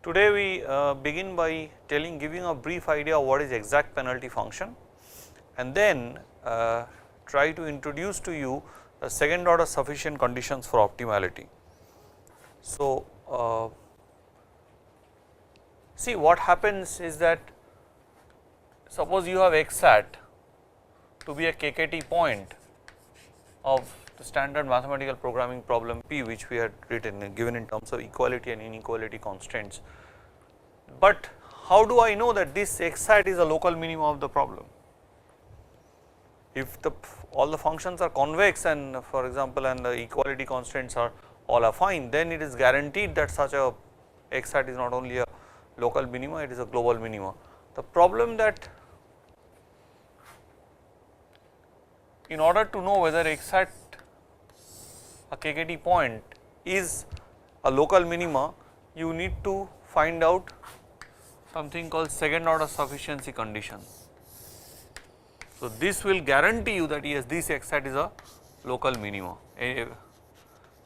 Today we begin by giving a brief idea of what is exact penalty function, and then try to introduce to you the second order sufficient conditions for optimality. So, see what happens is that suppose you have x hat to be a KKT point of the standard mathematical programming problem P, which we had written given in terms of equality and inequality constraints. But how do I know that this x hat is a local minimum of the problem? If all the functions are convex and for example and the equality constraints are all fine, then it is guaranteed that such a x hat is not only a local minima, it is a global minima. The problem that in order to know whether x hat a KKT point is a local minima, you need to find out something called second order sufficiency condition. So, this will guarantee you that yes, this x hat is a local minima, a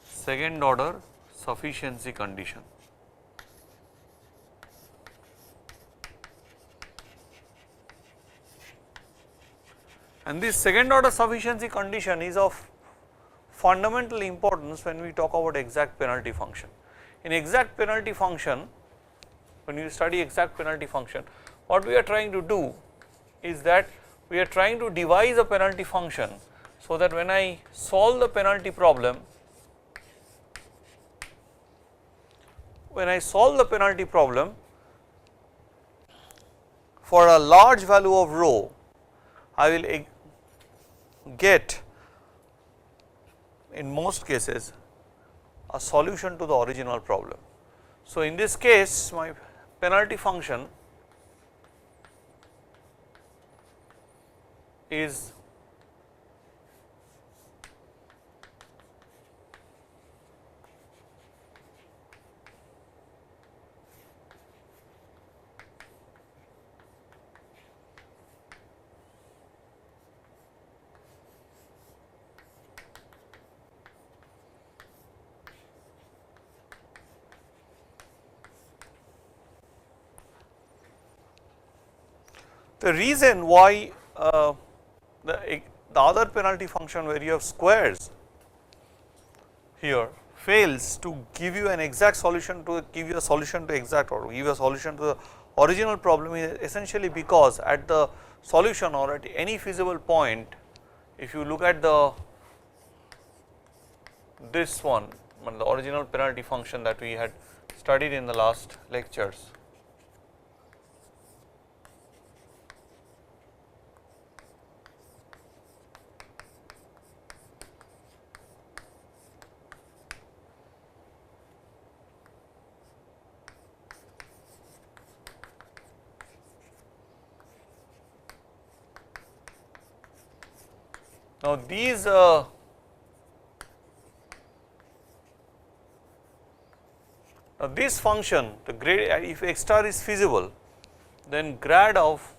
second order sufficiency condition. And this second order sufficiency condition is of fundamental importance when we talk about exact penalty function. In exact penalty function, when you study exact penalty function, what we are trying to do is that we are trying to devise a penalty function, so that when I solve the penalty problem, for a large value of rho, I will get in most cases a solution to the original problem. So, in this case my penalty function is the reason why the other penalty function where you have squares here fails to give you an exact solution to give you a solution to exact or give you a solution to the original problem is essentially because at the solution or at any feasible point, if you look at this one, the original penalty function that we had studied in the last lectures. Now, these this function, the grade, if x star is feasible, then grad of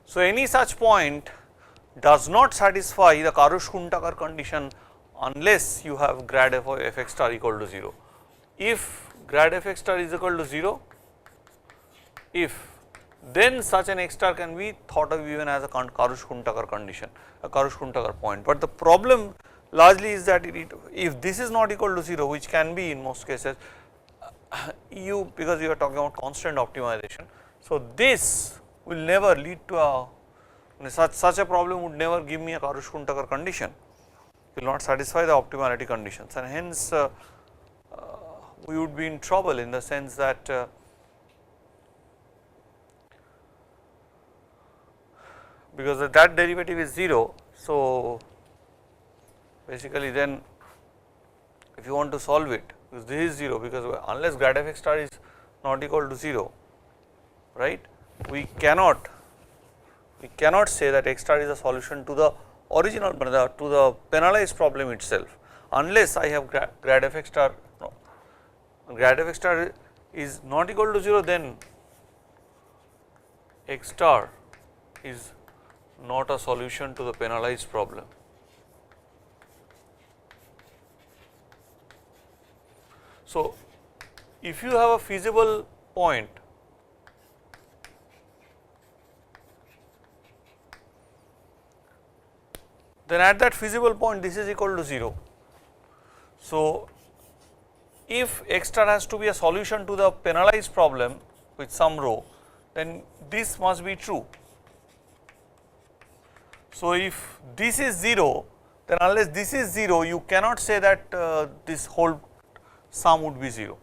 so any such point does not satisfy the Karush-Kuntakar condition unless you have grad f of fx star equal to 0. If grad f x star is equal to 0, then such an x star can be thought of even as a Karush-Kuntakar condition, a Karush-Kuntakar point. But the problem largely is that if this is not equal to 0, which can be in most cases, because you are talking about constant optimization. So, this will never lead to a such a problem would never give me a Karush-Kuntakar condition, will not satisfy the optimality conditions, and hence we would be in trouble in the sense that because that derivative is 0. So, basically then if you want to solve it, because this is 0, because unless grad f x star is not equal to 0, right, we cannot say that x star is a solution to the original to the penalized problem itself, unless I have grad f x star is not equal to 0, then x star is not a solution to the penalized problem. So, if you have a feasible point then at that feasible point this is equal to 0. So, if x star has to be a solution to the penalized problem with some rho, then this must be true. So, if this is 0, then unless this is 0 you cannot say that this whole sum would be 0.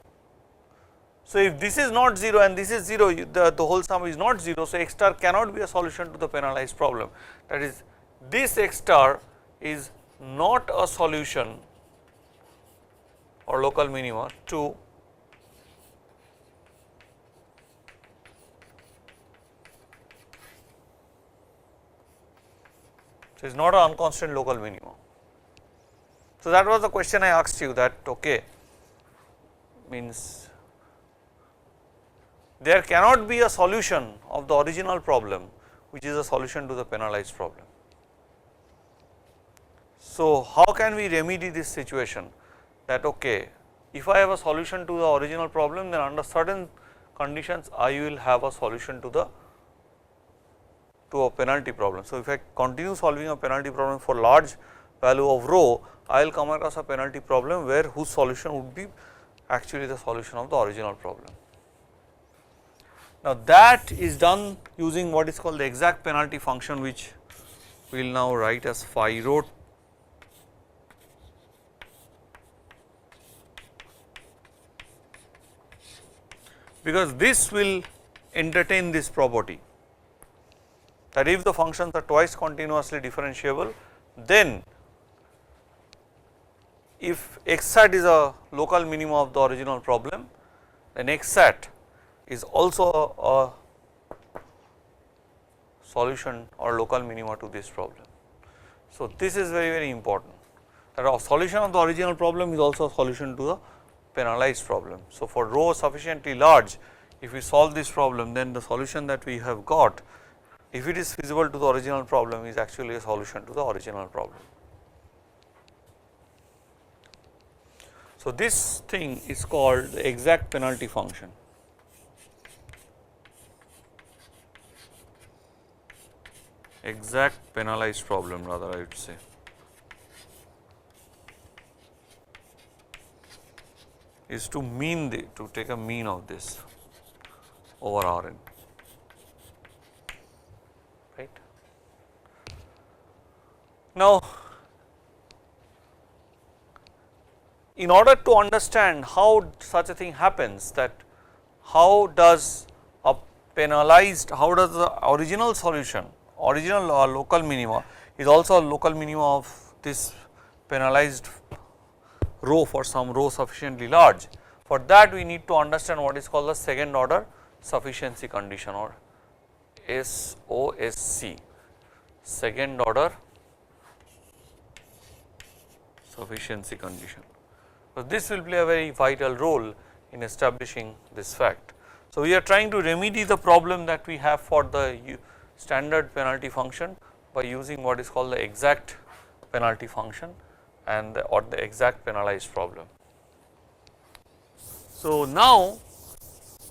So, if this is not 0 and this is 0, the whole sum is not 0. So, x star cannot be a solution to the penalized problem, that is this x star is not a solution or local minima to so it is not an unconstant local minima. So, that was the question I asked you, that okay, means there cannot be a solution of the original problem which is a solution to the penalized problem. So, how can we remedy this situation, that okay, if I have a solution to the original problem, then under certain conditions I will have a solution to a penalty problem. So, if I continue solving a penalty problem for large value of rho, I will come across a penalty problem where whose solution would be actually the solution of the original problem. Now, that is done using what is called the exact penalty function, which we will now write as phi rho because this will entertain this property that if the functions are twice continuously differentiable, then if x hat is a local minimum of the original problem, then x hat is also a solution or local minima to this problem. So, this is very important, that a solution of the original problem is also a solution to the penalized problem. So, for rho sufficiently large, if we solve this problem, then the solution that we have got, if it is feasible to the original problem, is actually a solution to the original problem. So, this thing is called the exact penalty function. Exact penalized problem, rather I would say. Is to to take a mean of this over Rn, right. Now, in order to understand how such a thing happens, that how does a penalized, how does the original solution, original local minima is also a local minima of this penalized rho for some rho sufficiently large. For that we need to understand what is called the second order sufficiency condition, or SOSC, second order sufficiency condition. So, this will play a very vital role in establishing this fact. So, we are trying to remedy the problem that we have for the standard penalty function by using what is called the exact penalty function and or the exact penalized problem. So, now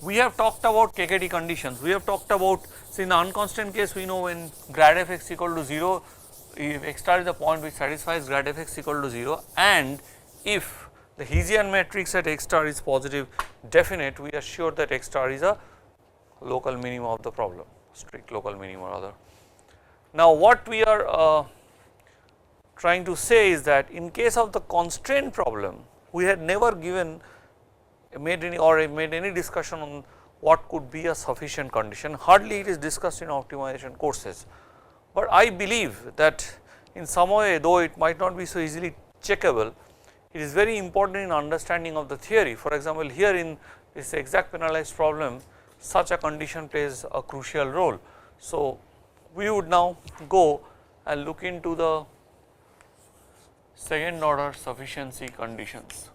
we have talked about KKT conditions. We have talked about, say in the unconstant case, we know when grad f x equal to 0, if x star is the point which satisfies grad f x equal to 0, and if the Hessian matrix at x star is positive definite, we are sure that x star is a local minimum of the problem, strict local minimum rather. Now, what we are trying to say is that in case of the constraint problem, we had never made any discussion on what could be a sufficient condition, hardly it is discussed in optimization courses. But I believe that in some way, though it might not be so easily checkable, it is very important in understanding of the theory. For example, here in this exact penalized problem, such a condition plays a crucial role. So, we would now go and look into the second order sufficiency conditions.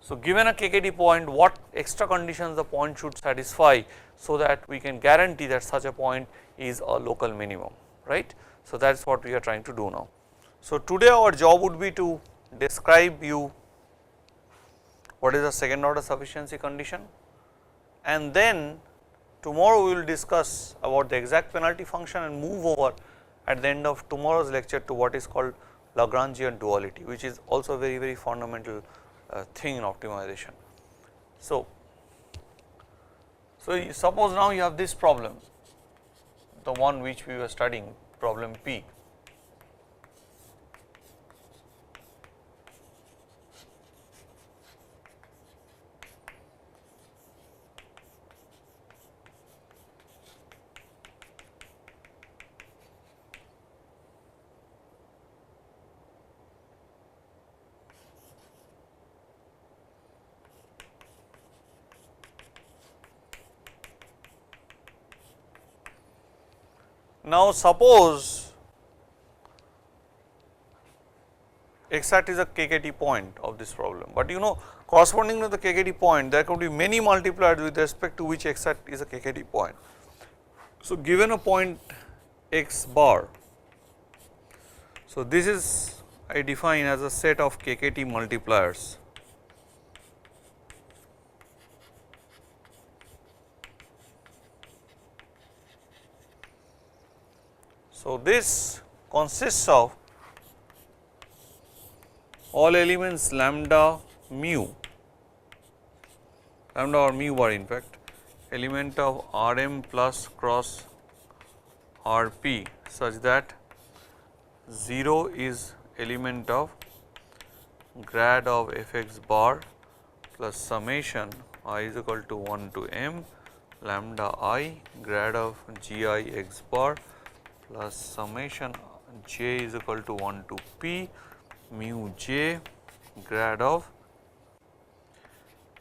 So, given a KKT point, what extra conditions the point should satisfy, so that we can guarantee that such a point is a local minimum, right. So, that is what we are trying to do now. So, today our job would be to describe you what is the second order sufficiency condition, and then tomorrow we will discuss about the exact penalty function and move over at the end of tomorrow's lecture to what is called Lagrangian duality, which is also a very fundamental thing in optimization. So, suppose now you have this problem, the one which we were studying, problem P. Now, suppose x hat is a KKT point of this problem, but you know corresponding to the KKT point there could be many multipliers with respect to which x hat is a KKT point. So, given a point x bar, so this is I define as a set of KKT multipliers. So, this consists of all elements lambda mu, lambda or mu bar in fact, element of Rm plus cross Rp such that 0 is element of grad of fx bar plus summation I is equal to 1 to m lambda I grad of gi x bar plus summation j is equal to 1 to p mu j grad of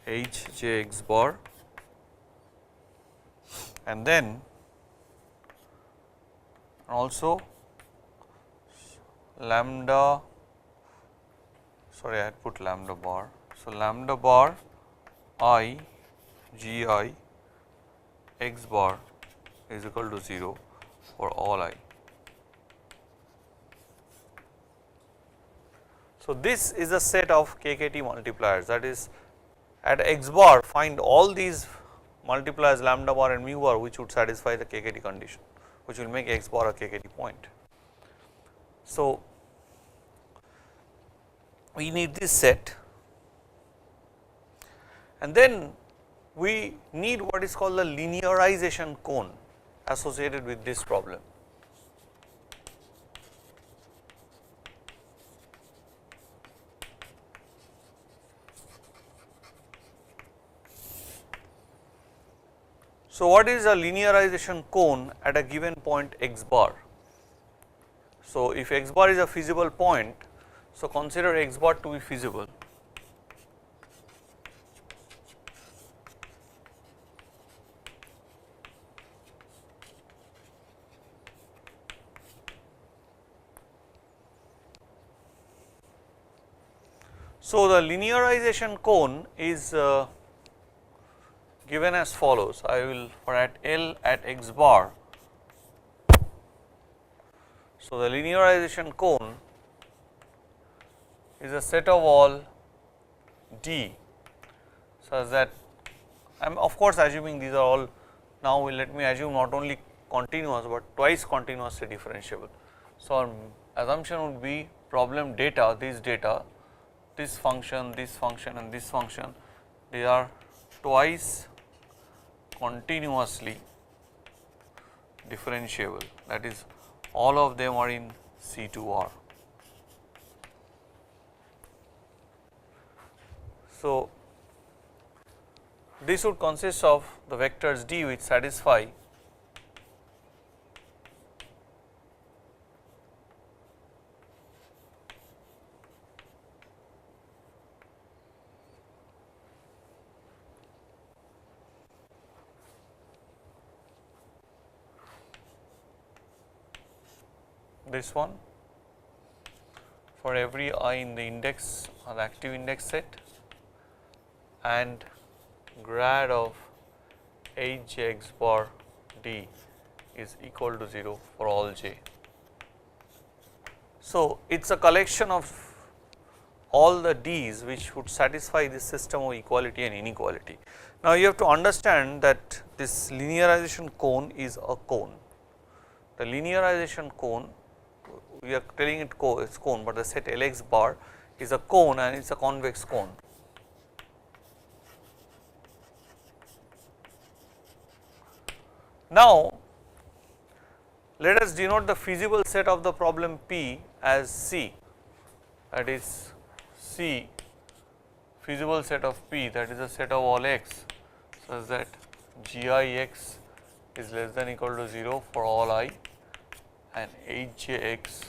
h j x bar, and then also lambda, sorry I had put lambda bar. So, lambda bar I g I x bar is equal to 0 for all I. So, this is a set of KKT multipliers, that is at x bar find all these multipliers lambda bar and mu bar which would satisfy the KKT condition, which will make x bar a KKT point. So, we need this set, and then we need what is called the linearization cone associated with this problem. So, what is a linearization cone at a given point x bar? So, if x bar is a feasible point, so consider x bar to be feasible. So, the linearization cone is given as follows. I will for at L at x bar. So, the linearization cone is a set of all D such that I am of course assuming these are all, now let me assume not only continuous but twice continuously differentiable. So, our assumption would be problem data, this function and this function, they are twice continuously differentiable, that is all of them are in C2R. So, this would consist of the vectors D which satisfy this one for every I in the index or the active index set, and grad of hjx bar d is equal to 0 for all j. So, it is a collection of all the d's which would satisfy this system of equality and inequality. Now, you have to understand that this linearization cone is a cone. The linearization cone, we are telling it is cone, but the set Lx bar is a cone and it is a convex cone. Now, let us denote the feasible set of the problem P as C, that is C feasible set of P, that is a set of all x such that gix is less than equal to 0 for all I and hjx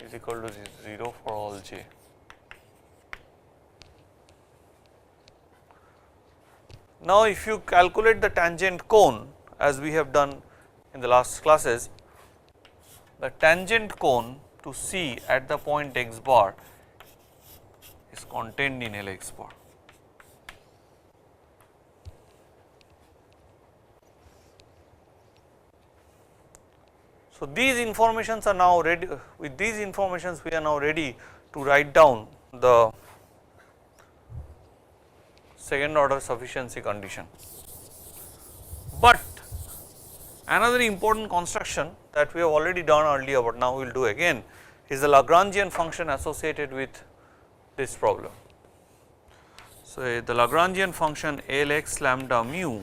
is equal to 0 for all j. Now, if you calculate the tangent cone as we have done in the last classes, the tangent cone to C at the point x bar is contained in Lx bar. So, these informations are now ready. With these informations we are now ready to write down the second order sufficiency condition. But another important construction that we have already done earlier, but now we will do again, is the Lagrangian function associated with this problem. So, the Lagrangian function Lx lambda mu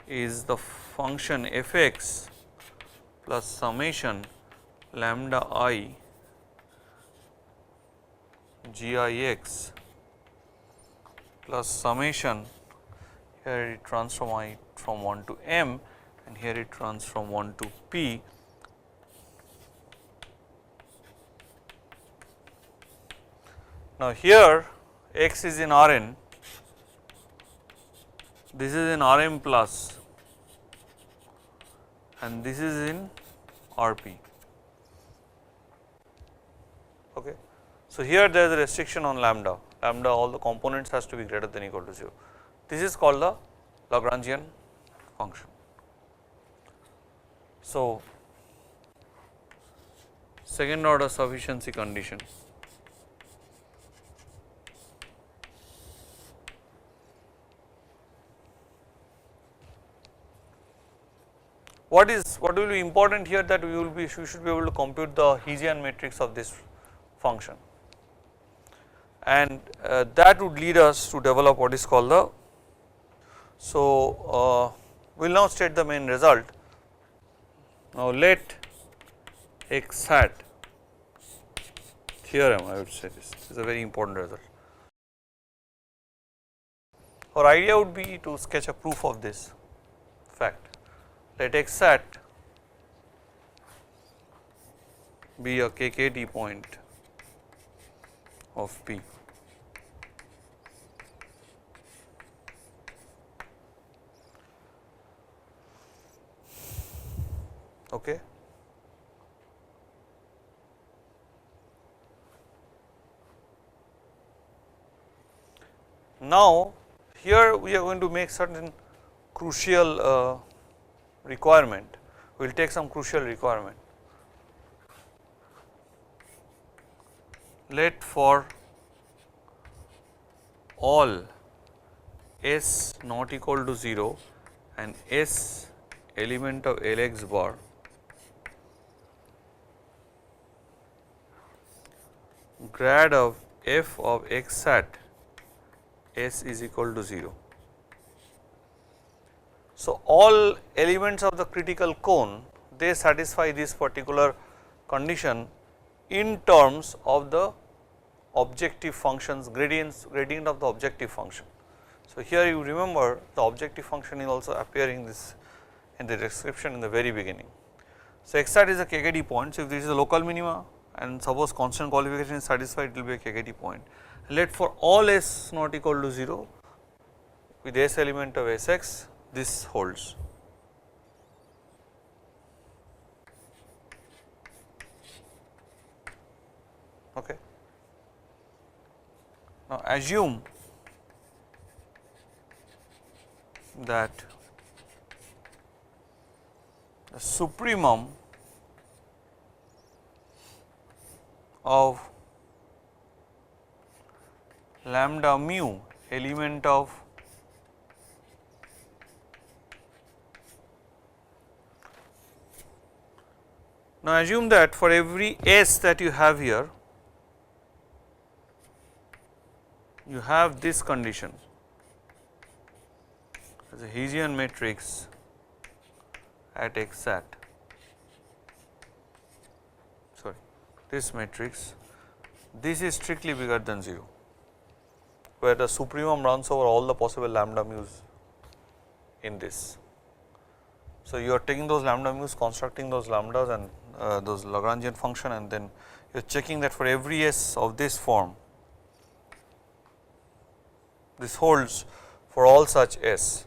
is the function fx plus summation lambda I gix plus summation, here it runs from I from 1 to m and here it runs from 1 to p. Now, here x is in Rn, this is in Rm plus and this is in Rp. Okay. So, here there is a restriction on lambda, all the components has to be greater than or equal to 0. This is called the Lagrangian function. So, second order sufficiency condition. What will be important here, that we should be able to compute the Hessian matrix of this function, and that would lead us to develop what is called the. So, we will now state the main result. Now, let x hat theorem, I would say this is a very important result. Our idea would be to sketch a proof of this fact. Let x hat be a KKT point of P. Okay. Now, here we are going to make certain crucial requirement. We will take some crucial requirement. Let for all s not equal to 0 and s element of Lx bar grad of f of x hat s is equal to 0. So, all elements of the critical cone, they satisfy this particular condition in terms of the objective functions, gradient of the objective function. So, here you remember the objective function is also appearing this in the description in the very beginning. So, x hat is a KKT point. So, if this is a local minima and suppose constant qualification is satisfied, it will be a KKT point. Let for all s not equal to 0 with s element of Sx, this holds. Okay. Now, assume that the supremum of lambda mu element of now assume that for every S that you have here, you have this condition as a Hessian matrix at x hat, sorry, this matrix, this is strictly bigger than 0, where the supremum runs over all the possible lambda mu's in this. So, you are taking those lambda mu's, constructing those lambdas and those Lagrangian function, and then you are checking that for every S of this form, this holds for all such S,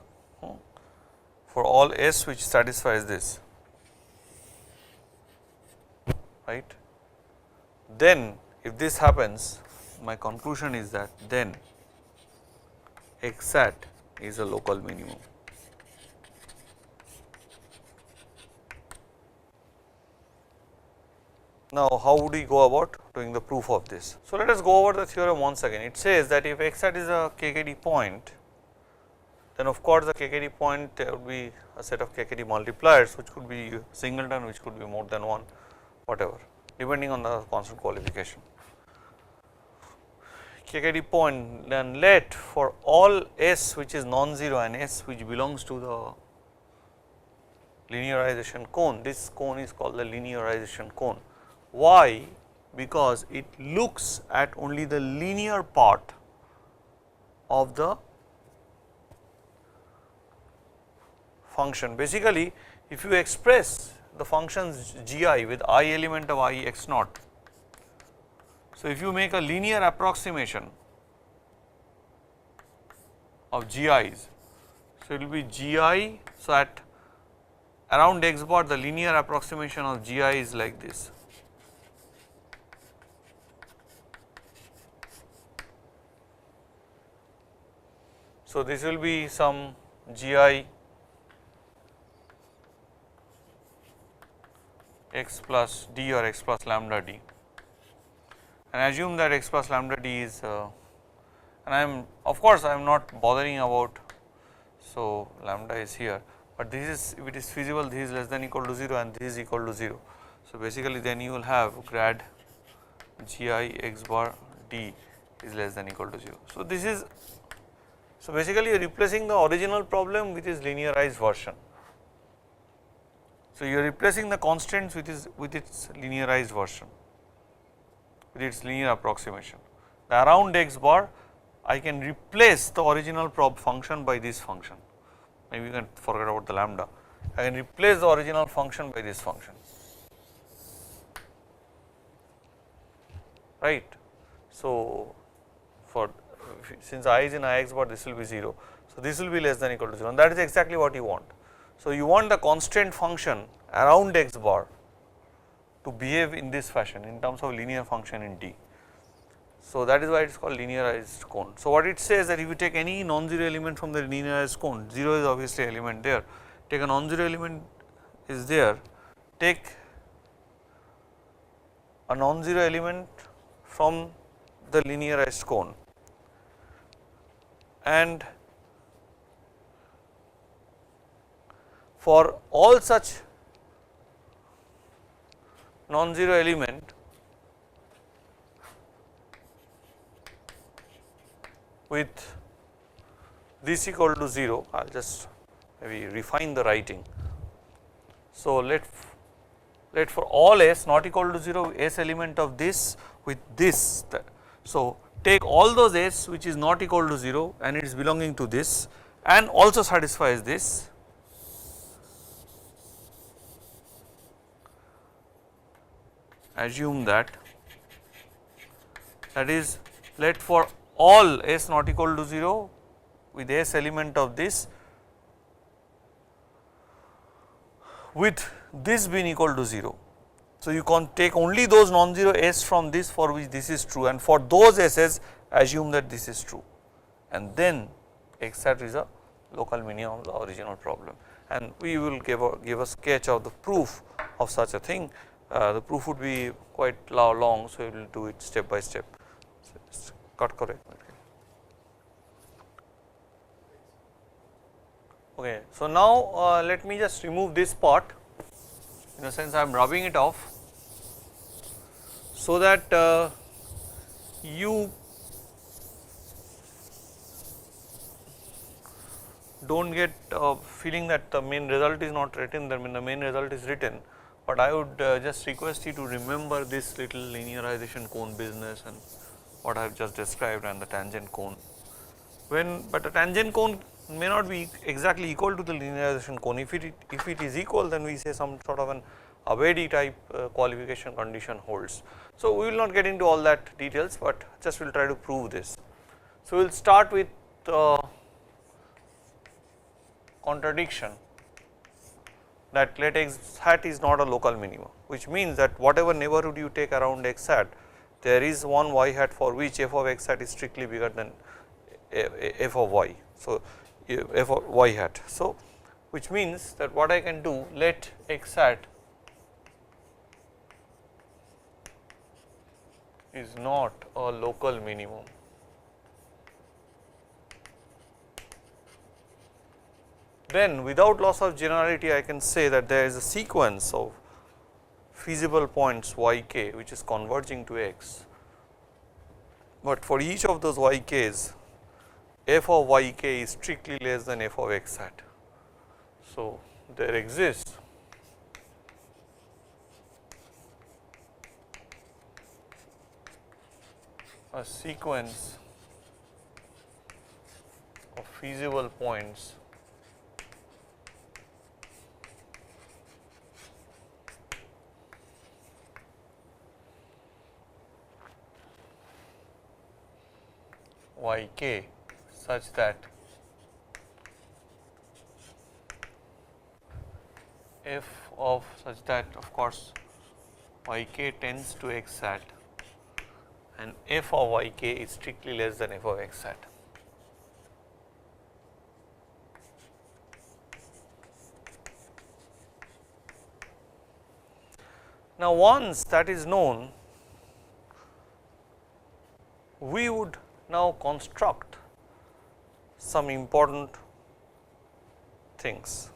for all S which satisfies this, right. Then if this happens, my conclusion is that then x hat is a local minimum. Now, how would we go about doing the proof of this? So, let us go over the theorem once again. It says that if x hat is a KKT point, then of course, the KKT point there would be a set of KKT multipliers, which could be singleton, which could be more than one, whatever, depending on the constant qualification. KKT point, then let for all S which is non-zero and S which belongs to the linearization cone, this cone is called the linearization cone. Why? Because it looks at only the linear part of the function. Basically, if you express the functions gi with I element of I x naught, so if you make a linear approximation of gi's, so it will be gi, so at around x bar the linear approximation of gi is like this. So, this will be some gi x plus d or x plus lambda d, and assume that x plus lambda d is and I am, of course, I am not bothering about, so lambda is here, but this is, if it is feasible, this is less than equal to 0 and this is equal to 0. So, basically then you will have grad gi x bar d is less than equal to 0. So, this is, so basically you are replacing the original problem with its linearized version. So, you are replacing the constants with its linearized version, with its linear approximation. The around x bar, I can replace the original prob function by this function, maybe you can forget about the lambda, I can replace the original function by this function, right. So, for since I is in I x bar, this will be 0. So, this will be less than equal to 0, and that is exactly what you want. So, you want the constant function around x bar to behave in this fashion in terms of linear function in D. So, that is why it is called linearized cone. So, what it says that if you take any non-zero element from the linearized cone, 0 is obviously element there, take a non-zero element is there, take a non-zero element from the linearized cone, and for all such non-zero element with this equal to 0, I will just maybe refine the writing. So, let for all S not equal to 0, S element of this with this. So, take all those S which is not equal to 0 and it is belonging to this and also satisfies this. Assume that is let for all S not equal to 0 with S element of this with this being equal to 0. So, you can take only those non-zero S from this for which this is true, and for those S's assume that this is true, and then x hat is a local minimum of the original problem, and we will give a sketch of the proof of such a thing. The proof would be quite long, so we will do it step by step. So, just cut correct. Okay. So, now let me just remove this part, in a sense I am rubbing it off, so that you do not get feeling that the main result is not written, the main result is written, but I would just request you to remember this little linearization cone business and what I have just described, and the tangent cone. But the tangent cone may not be exactly equal to the linearization cone. If it is equal, then we say some sort of an Abedi type qualification condition holds. So, we will not get into all that details, but just we will try to prove this. So, we will start with contradiction that let x hat is not a local minimum, which means that whatever neighborhood you take around x hat, there is one y hat for which f of x hat is strictly bigger than f of y. So, f of y hat. So, which means that what I can do, let x hat is not a local minimum. Then without loss of generality, I can say that there is a sequence of feasible points y k which is converging to x, but for each of those y k's, f of y k is strictly less than f of x hat. So, there exists a sequence of feasible points y k such that f of such that of course y k tends to x hat and f of y k is strictly less than f of x hat. Now, once that is known, we would now construct some important things.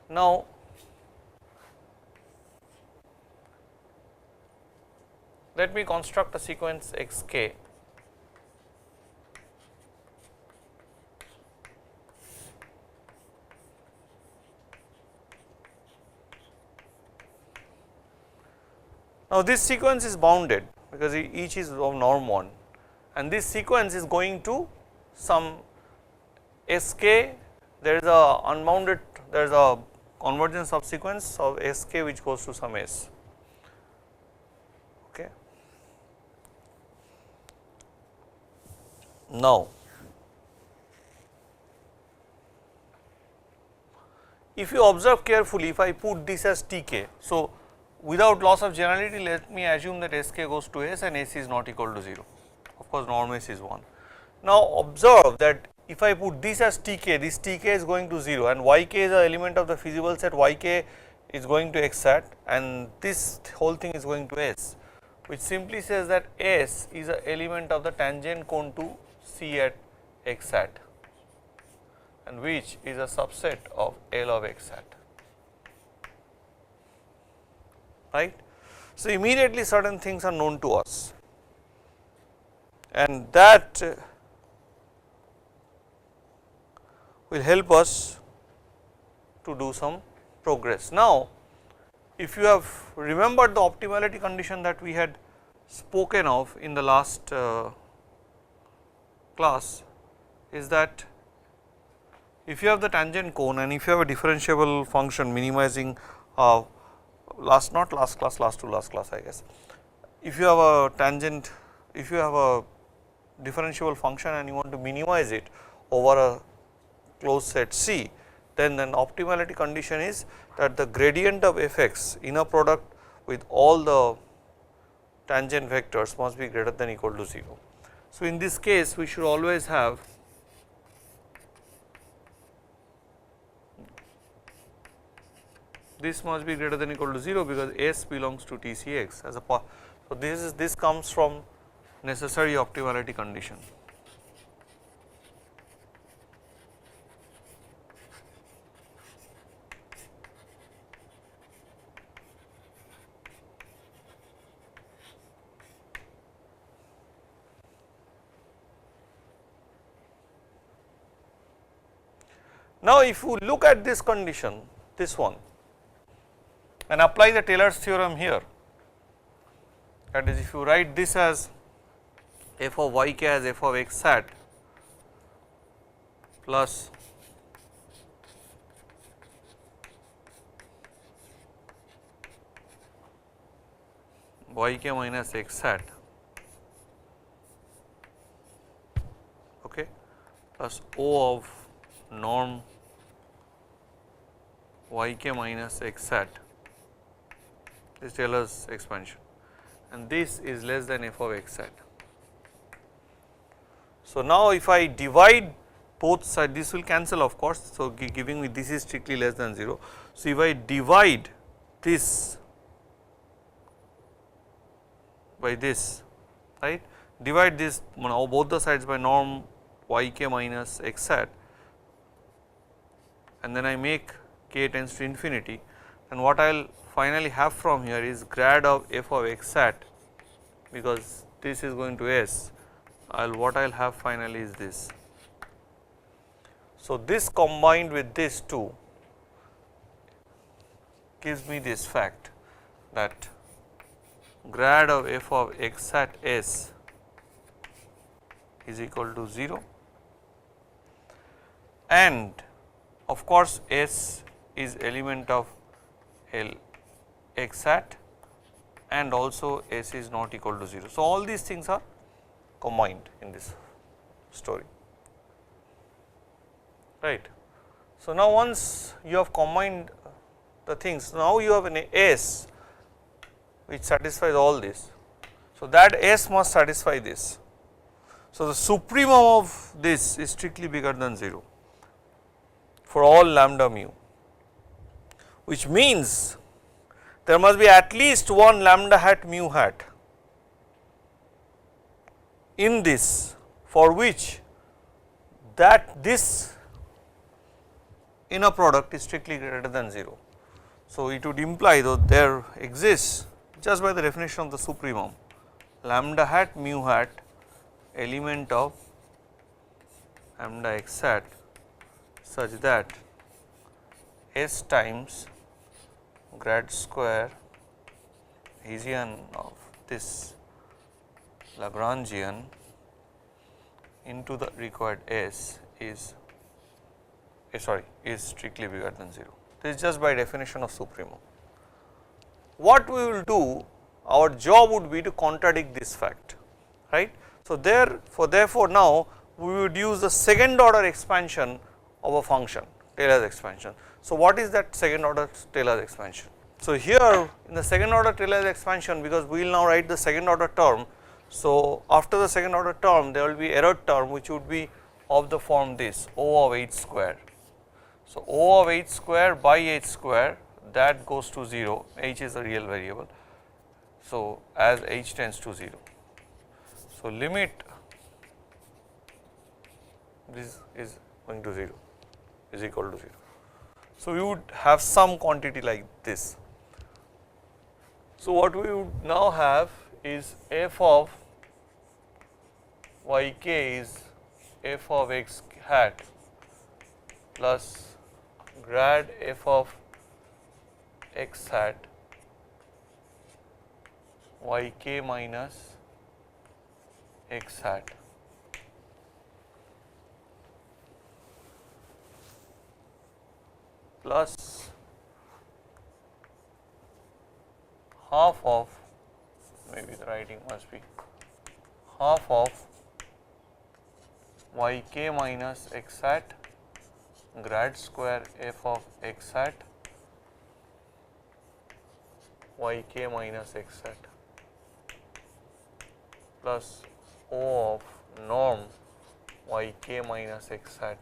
Now, let me construct a sequence x k . Now, this sequence is bounded because each is of norm 1, and this sequence is going to some s k. There is a unbounded, there is a convergence subsequence of s k which goes to some s. Okay. Now, if you observe carefully, if I put this as t k, so without loss of generality, let me assume that s k goes to s and s is not equal to 0. Of course, norm s is 1. Now, observe that if I put this as t k, this t k is going to 0 and y k is an element of the feasible set, y k is going to x hat and this whole thing is going to s, which simply says that s is an element of the tangent cone to c at x hat and which is a subset of L of x hat. Right. So, immediately certain things are known to us, and that will help us to do some progress. Now, if you have remembered the optimality condition that we had spoken of in the last class, is that if you have the tangent cone and if you have a differentiable function minimizing last two last class I guess, if you have a tangent, if you have a differentiable function and you want to minimize it over a closed set C, then an optimality condition is that the gradient of f x inner product with all the tangent vectors must be greater than or equal to 0. So, in this case we should always have this must be greater than or equal to 0 because S belongs to TCX as a part. So, this comes from necessary optimality condition. Now, if you look at this condition, this one, and apply the Taylor's theorem here, that is, if you write this as f of yk as f of x hat plus yk minus x hat, okay, plus O of norm yk minus x hat, this is Taylor's expansion, and this is less than f of x hat. So, now if I divide both sides, this will cancel of course. So, giving me this is strictly less than 0. So, if I divide this by this, right, divide this now both the sides by norm yk minus x hat, and then I make k tends to infinity, and what I will finally have from here is grad of f of x hat, because this is going to S, what I will have finally is this. So, this combined with this 2 gives me this fact that grad of f of x hat S is equal to 0, and of course, S is element of L x hat, and also S is not equal to 0. So, all these things are combined in this story, right. So, now once you have combined the things, now you have an S which satisfies all this. So, that S must satisfy this. So, the supremum of this is strictly bigger than 0 for all lambda mu, which means there must be at least one lambda hat mu hat in this, for which that this inner product is strictly greater than 0. So, it would imply that there exists just by the definition of the supremum lambda hat mu hat element of lambda x hat such that S times grad square Hessian of this Lagrangian into the required S is strictly bigger than 0. This is just by definition of supremum. What we will do, our job would be to contradict this fact, right. So, therefore, now we would use the second order expansion of a function, Taylor's expansion. So, what is that second order Taylor's expansion? So, here in the second order Taylor's expansion, because we will now write the second order term. So, after the second order term there will be error term which would be of the form this O of h square. So, O of h square by h square, that goes to 0, h is a real variable. So, as h tends to 0. So, limit this is going to 0 is equal to 0. So, we would have some quantity like this. So, what we would now have is f of yk is f of x hat plus grad f of x hat yk minus x hat plus half of, maybe the writing must be half of yk minus x hat grad square f of x hat yk minus x hat plus O of norm yk minus x hat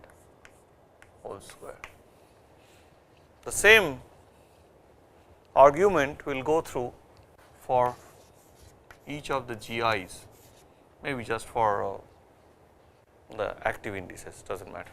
whole square. The same argument will go through for each of the GIs, maybe just for the active indices, does not matter.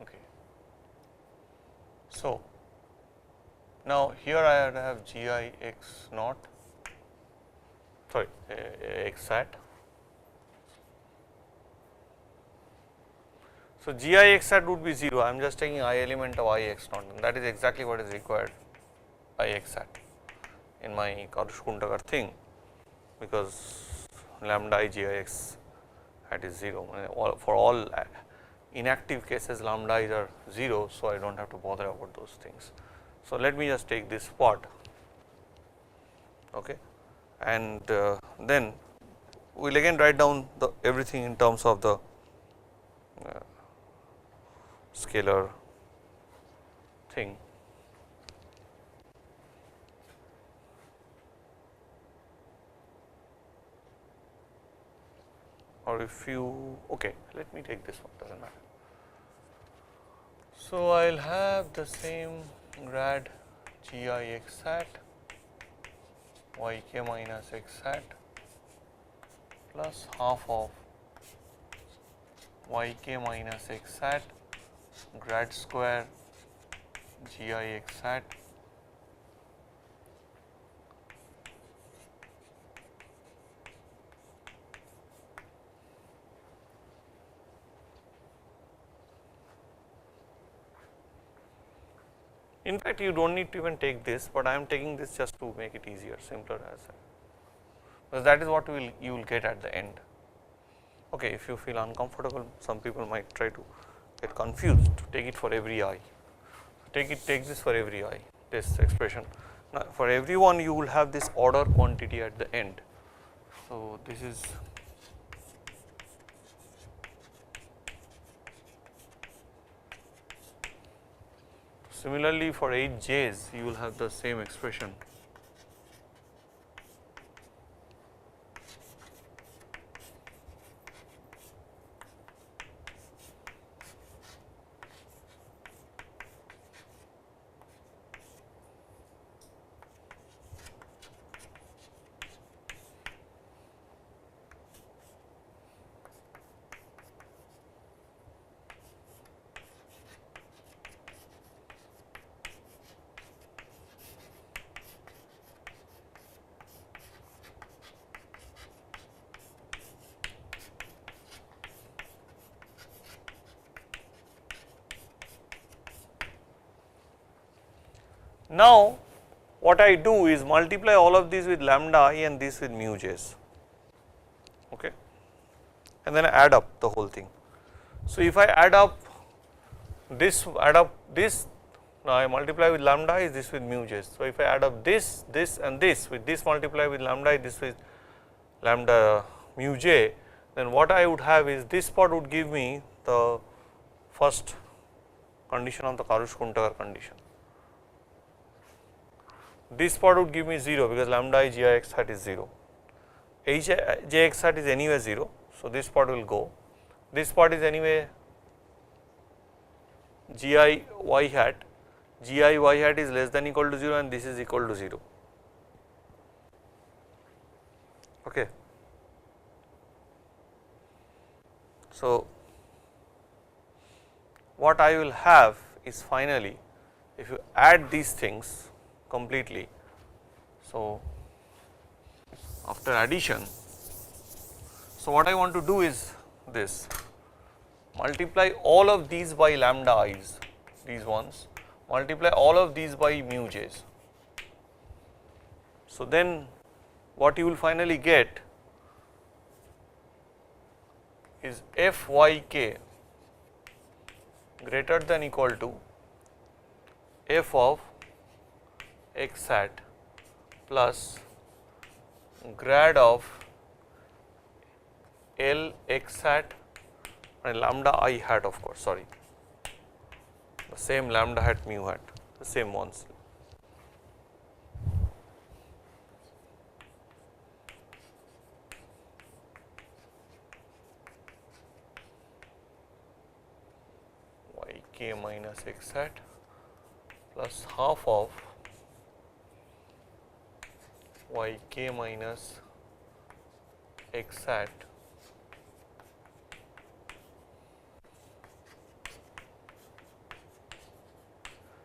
Okay. So, now here I have GI x naught, sorry, x hat. So, GI x hat would be 0, I am just taking I element of I x naught, and that is exactly what is required I x hat in my Karush-Kuntakar thing, because lambda I GI x hat is 0, for all inactive cases lambda is are 0. So, I do not have to bother about those things. So, let me just take this part, okay, and then we will again write down the everything in terms of the scalar thing. Or if you, okay, let me take this one, does not matter. So, I will have the same grad GI x hat yk minus x hat plus half of yk minus x hat grad square GI x hat In fact, you do not need to even take this, but I am taking this just to make it easier, simpler, as because that is what you will get at the end. Okay, if you feel uncomfortable, some people might try to get confused, take it for every I. Take this for every I, this expression. Now, for everyone you will have this order quantity at the end. So, this is similarly for 8 J's you will have the same expression. Now, what I do is multiply all of these with lambda I and this with mu j's, okay, and then I add up the whole thing. So, if I add up this, now I multiply with lambda I, this with mu j's. So, if I add up this and this with this multiply with lambda I, this with lambda mu j, then what I would have is this part would give me the first condition of the Karush-Kuntakar condition. This part would give me 0 because lambda I GI x hat is 0, H j x hat is anyway 0. So, this part will go, this part is anyway GI y hat, GI y hat is less than equal to 0 and this is equal to 0. Okay. So, what I will have is finally, if you add these things completely. So, after addition, so what I want to do is this, multiply all of these by lambda i's, these ones, multiply all of these by mu j's. So, then what you will finally get is f y k greater than equal to f of x hat plus grad of L x hat and lambda I hat, of course, sorry, the same lambda hat mu hat, the same ones. Yk minus x hat plus half of yk minus x hat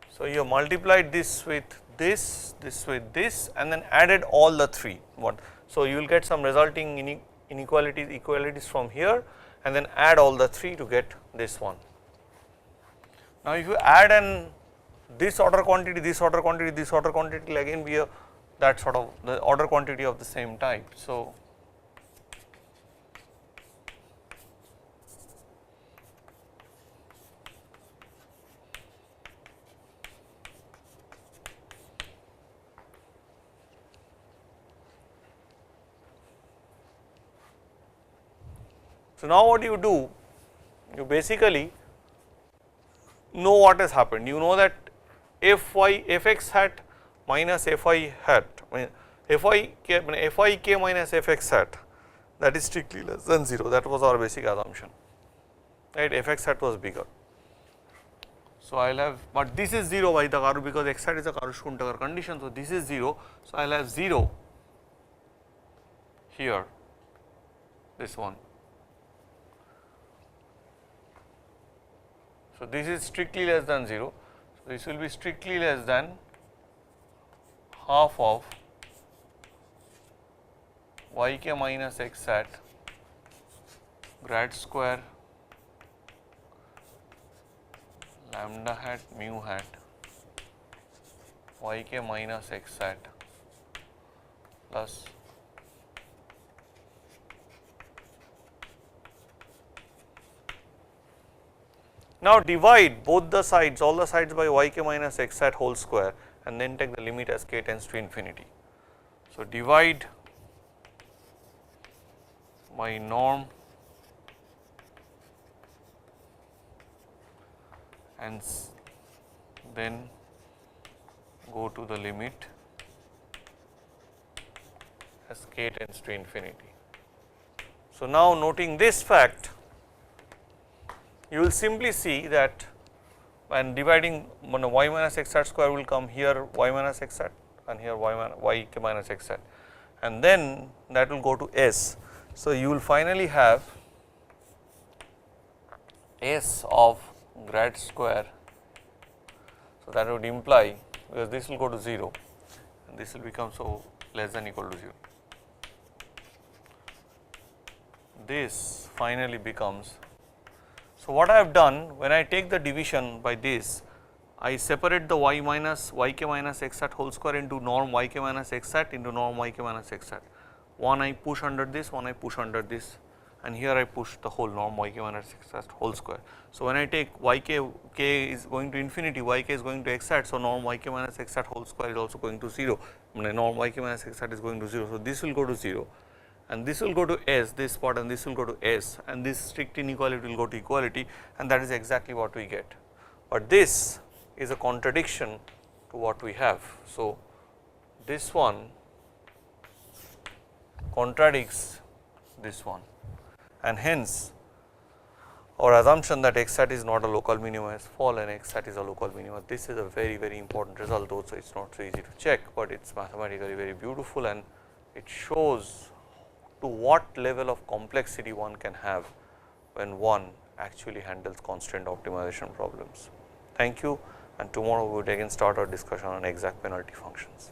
so you multiplied this with this with this and then added all the three. What? So you will get some resulting equalities from here and then add all the three to get this one. Now if you add this order quantity, this order quantity, this order quantity, will again be a that sort of the order quantity of the same type. So now what you do, you basically know what has happened. You know that fx hat minus fi hat, I mean fik minus fx hat, that is strictly less than 0. That was our basic assumption, right? Fx hat was bigger. So I will have, but this is 0 by the because x hat is a Karush-Kuhn-Tucker condition. So this is 0. So I will have 0 here, this one. So this is strictly less than 0. So this will be strictly less than half of yk minus x hat grad square lambda hat mu hat yk minus x hat plus now divide both the sides, all the sides by yk minus x hat whole square and then take the limit as k tends to infinity. So divide by norm and then go to the limit as k tends to infinity. So now noting this fact, you will simply see that when dividing y minus x hat square will come here y minus x hat and here y k minus x hat and then that will go to s. So you will finally have s of grad square. So that would imply, because this will go to 0 and this will become so less than equal to 0. This finally becomes, so what I have done, when I take the division by this, I separate the yk minus x hat whole square into norm yk minus x hat into norm yk minus x hat. One I push under this, one I push under this, and here I push the whole norm yk minus x hat whole square. So when I take yk, k is going to infinity, yk is going to x hat, so norm yk minus x hat whole square is also going to 0, norm yk minus x hat is going to 0. So this will go to 0. And this will go to s, this part, and this will go to s, and this strict inequality will go to equality, and that is exactly what we get. But this is a contradiction to what we have. So this one contradicts this one, and hence our assumption that x hat is not a local minima has fallen, x hat is a local minima. This is a very, very important result, though so it is not so easy to check, but it is mathematically very beautiful and it shows to what level of complexity one can have when one actually handles constraint optimization problems. Thank you, and tomorrow we would again start our discussion on exact penalty functions.